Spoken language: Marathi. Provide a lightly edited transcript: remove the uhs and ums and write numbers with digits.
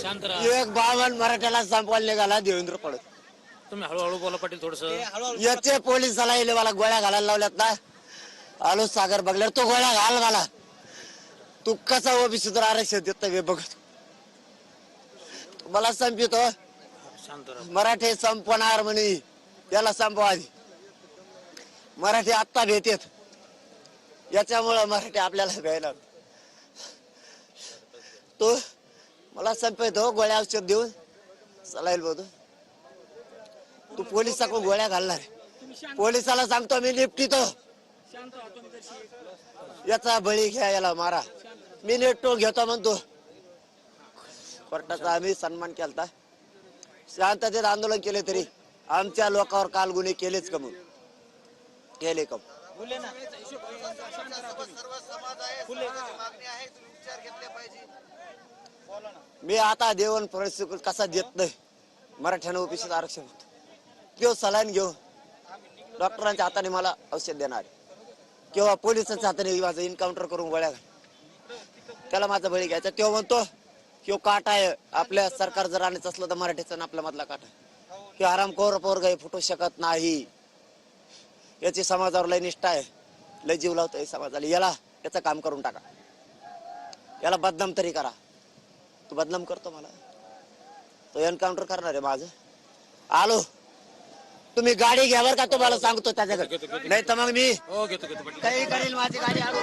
शांत राहा. एक बावन मराठ्याला संपवायला निघाला देवेंद्र फडणवीस. तुम्ही हळूहळू बोला पाटील थोडस. याचे पोलिसाला येले मला गोळ्या घालायला लावल्यात ना. आलो सागर बघल्यावर तो गोळ्या घाल मला. तू कसा ओबीसी तर आरक्षण देत नाही बघत. मला संपितो शांत राहा. मराठी संपवणार म्हणे. याला संपवा आधी. मराठी आत्ता भेटेत. याच्यामुळं मराठी आपल्याला भ्यायला. तो मला संपवतो गोळ्या औषध देऊन चालायला बोलतो. तू पोलिसाकडून गोळ्या घालणार. पोलिसाला सांगतो मी निपटीतो. याचा बळी घ्या याला मारा. मी नेटो घेतो म्हणतो. कोर्टाचा आम्ही सन्मान केलता. शांततेत आंदोलन केले तरी आमच्या लोकांवर काल गुन्हे केलेच कमून केले कम. मी आता देवण परिस्थिती कसा देत नाही. मराठ्यानं ओबीसीचं आरक्षण होतं. किंवा सलाईन घेऊ डॉक्टरांच्या हाताने मला औषध देणार किंवा पोलिसांच्या हाताने माझं एन्काउंटर करून गोळ्या घाल. त्याला माझा बळी घ्यायचा. तो म्हणतो किंवा काटा आहे. आपल्या सरकार जर आणायचं असलं तर मराठीचा आपल्या मधला काटा किंवा आरामखोर पोरगा फुटू शकत नाही. याची समाजावर लय निष्ठा आहे. लय जीव लावतोय समाजाला. याचं काम करून टाका. याला बदनाम तरी करा. तू बदनाम करतो मला. तो एन्काउंटर करणार आहे माझं. आलो तुम्ही गाडी घ्या बरं का. तुम्हाला सांगतो त्याच्याकडे नाही तर मग मी हो घेतो घेतो पाटील. काही करेल माझी गाडी. आलो